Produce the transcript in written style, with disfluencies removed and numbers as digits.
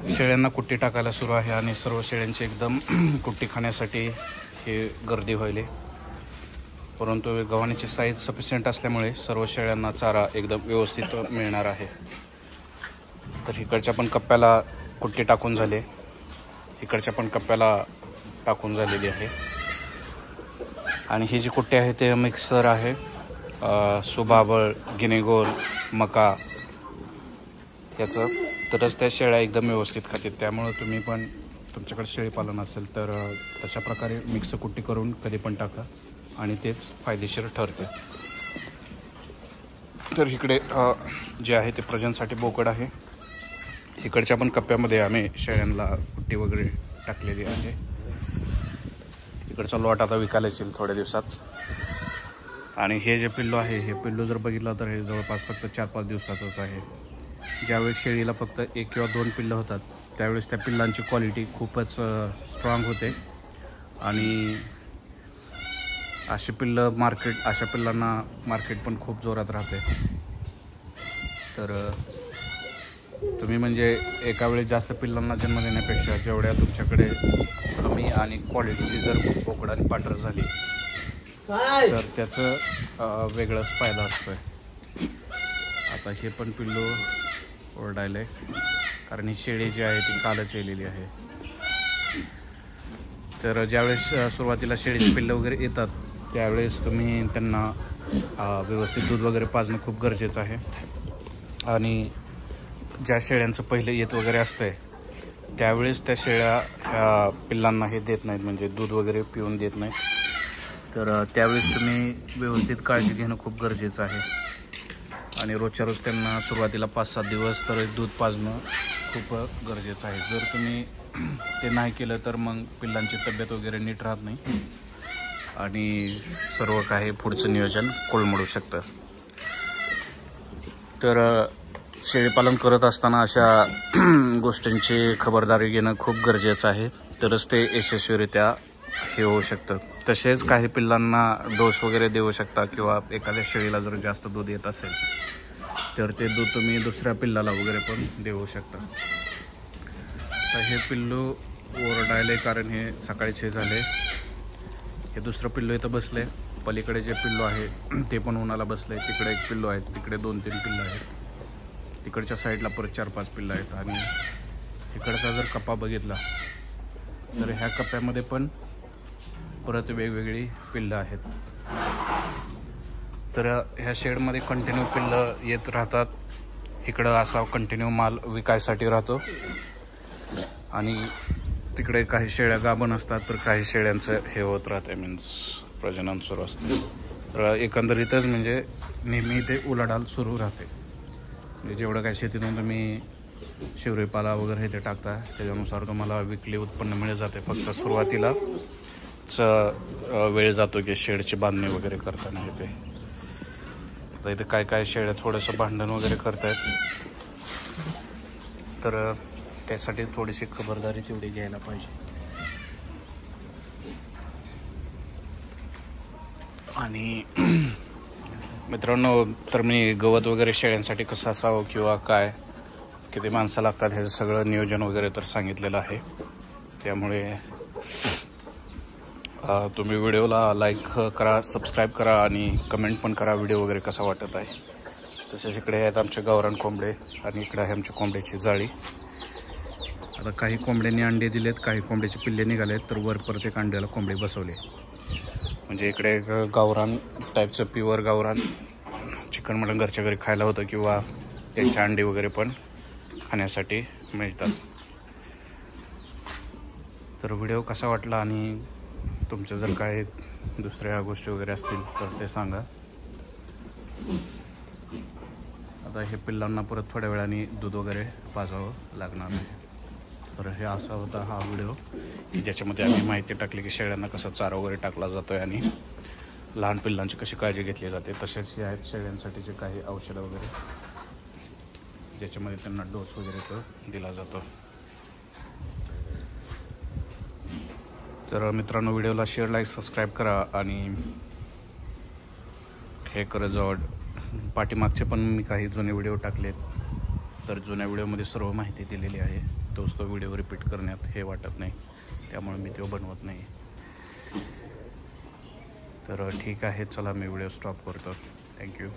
शेळ्यांना कुट्टी टाकायला सुरू आहे आणि सर्व शेळ्यांची एकदम कुट्टी खाण्यासाठी हे गर्दी व्हायली. परंतु गव्हाणीची साईज सफिशियंट असल्यामुळे सर्व शेळ्यांना चारा एकदम व्यवस्थित मिळणार आहे. तर इकडच्या पण कप्प्याला कुट्टी टाकून झाले, इकडच्या पण कप्प्याला टाकून झालेली आहे. आणि ही जी कुट्टी आहे ते मिक्सर आहे, सुबाबळ, गिनीगोल, मका याचं. तरच त्या शेळ्या एकदम व्यवस्थित खातील. त्यामुळं तुम्ही पण तुमच्याकडे शेळीपालन असेल तर तशा प्रकारे मिक्स कुट्टी करून कधी पण टाका आणि तेच फायदेशीर ठरते. तर इकडे जे आहे ते प्रजनसाठी बोकड आहे. इकडच्या पण कप्प्यामध्ये आम्ही शेळ्यांना कुट्टी वगैरे टाकलेली आहे. इकडचा लॉट आता विकायला येईल थोड्या दिवसात. आणि हे जे पिल्लू आहे, हे पिल्लू जर बघितलं तर हे जवळपास फक्त 4-5 दिवसाचंच आहे. ज्यावेळेस शेळीला फक्त 1 किंवा 2 पिल्लं होतात त्यावेळेस त्या पिल्लांची क्वालिटी खूपच स्ट्रॉंग होते. आणि अशी पिल्लं अशा पिल्लांना मार्केट पण खूप जोरात राहते. तर तुम्ही म्हणजे एका वेळेस जास्त पिल्लांना जन्म देण्यापेक्षा जेवढ्या तुमच्याकडे कमी आणि क्वालिटीची जर बोकड आणि पांढर झाली तर त्याचं वेगळंच फायदा असतोय. आता हे पण पिल्लू ओरडायले कारण ही शेळी जी आहे ती कालच येलेली आहे. तर ज्यावेळेस सुरुवातीला शेळीची पिल्लं वगैरे येतात त्यावेळेस तुम्ही त्यांना व्यवस्थित दूध वगैरे पाजणं खूप गरजेचं आहे. आणि ज्या शेळ्यांचं पहिलं येत वगैरे असतंय त्यावेळेस त्या शेळ्या पिल्लांना हे देत नाहीत, म्हणजे दूध वगैरे पिऊन देत नाहीत. तर त्यावेळेस तुम्ही व्यवस्थित काळजी घेणं खूप गरजेचं आहे. आणि रोजच्या रोज त्यांना सुरुवातीला 5-7 दिवस तर दूध पाजणं खूप गरजेचं आहे. जर तुम्ही ते नाही केलं तर मग पिल्लांची तब्येत वगैरे नीट राहत नाही आणि सर्व काही पुढचं नियोजन कोलमडू शकतं. तर शेळीपालन करत असताना अशा गोष्टींची खबरदारी घेणं खूप गरजेचं आहे, तरच ते यशस्वीरित्या हे होऊ शकतं. तसेच काही पिल्लांना डोस वगैरे देऊ शकता किंवा एखाद्या शेळीला जर जास्त दूध येत असेल तर ते दूध तुम्ही दुसऱ्या पिल्लाला वगैरे पण देऊ शकता. तर हे पिल्लू ओरडायले कारण हे सकाळचे झाले. हे दुसरं पिल्लू इथं बसले. पलीकडे जे पिल्लू आहे ते पण उन्हाला बसले. तिकडे 1 पिल्लू आहे, तिकडे 2-3 पिल्लं आहेत, तिकडच्या साईडला परत 4-5 पिल्लं आहेत. आणि इकडचा जर कप्पा बघितला तर ह्या कप्प्यामध्ये पण परत वेगवेगळी पिल्लं आहेत. तर ह्या शेडमध्ये कंटिन्यू पिल्लं येत राहतात. इकडं असा कंटिन्यू माल विकायसाठी राहतो. आणि तिकडे काही शेळ्या गाभण असतात तर काही शेळ्यांचं हे होत राहते, मीन्स प्रजनन सुरू असते. तर एकंदरीतच म्हणजे नेहमी ते उलाढाल सुरू राहते. म्हणजे जेवढं काही शेतीतून तुम्ही शिवरीपाला वगैरे हे ते टाकता त्याच्यानुसार तुम्हाला विकली उत्पन्न मिळत जाते. फक्त सुरुवातीलाच वेळ जातो की शेडची बांधणी वगैरे करताना हे ते. आता इथे काय शेळ्या थोडंसं भांडण वगैरे करतायत, तर त्यासाठी थोडीशी खबरदारी तेवढी घ्यायला पाहिजे. आणि मित्रांनो, तर मी गवत वगैरे शेळ्यांसाठी कसं असावं किंवा काय किती माणसं लागतात ह्याचं सगळं नियोजन वगैरे तर सांगितलेलं आहे. त्यामुळे तुम्ही व्हिडिओला लाईक करा, सबस्क्राईब करा आणि कमेंट पण करा व्हिडिओ वगैरे कसा वाटत आहे. तसेच इकडे आहेत आमचे गावरान कोंबडे आणि इकडे आहे आमची कोंबड्याची जाळी. आता काही कोंबड्यांनी अंडे दिलेत, काही कोंबड्याचे पिल्ले निघालेत, तर वर परत एक अंड्याला कोंबडी बसवले. म्हणजे इकडे गावरान टाईपचं प्युअर गावरान चिकन मटण घरच्या घरी खायला होतं किंवा त्यांचे अंडे वगैरे पण खाण्यासाठी मिळतात. तर व्हिडिओ कसा वाटला आणि तुमच्या जर काही दुसऱ्या गोष्टी वगैरे असतील तर ते सांगा. आता हे पिल्लांना परत थोड्या वेळाने दूध वगैरे पाजावं लागणार आहे. तर हे असा होता हा व्हिडिओ की ज्याच्यामध्ये आम्ही माहिती टाकली की शेळ्यांना कसा चारा वगैरे टाकला जातो आहे आणि लहान पिल्लांची कशी काळजी घेतली जाते. तसेच हे आहेत शेळ्यांसाठीचे काही औषधं वगैरे ज्याच्यामध्ये त्यांना डोस वगैरे तो दिला जातो. तर मित्रांनो, व्हिडिओला शेअर, लाईक, सबस्क्राईब करा आणि हे करत जाऊ. पाठीमागचे पण मी काही जुने व्हिडिओ टाकलेत, तर जुन्या व्हिडिओमध्ये सर्व माहिती दिलेली आहे. तोच तो व्हिडिओ रिपीट करण्यात हे वाटत नाही, त्यामुळे मी तो बनवत नाही. तर ठीक आहे, चला मी व्हिडिओ स्टॉप करतो. थँक्यू.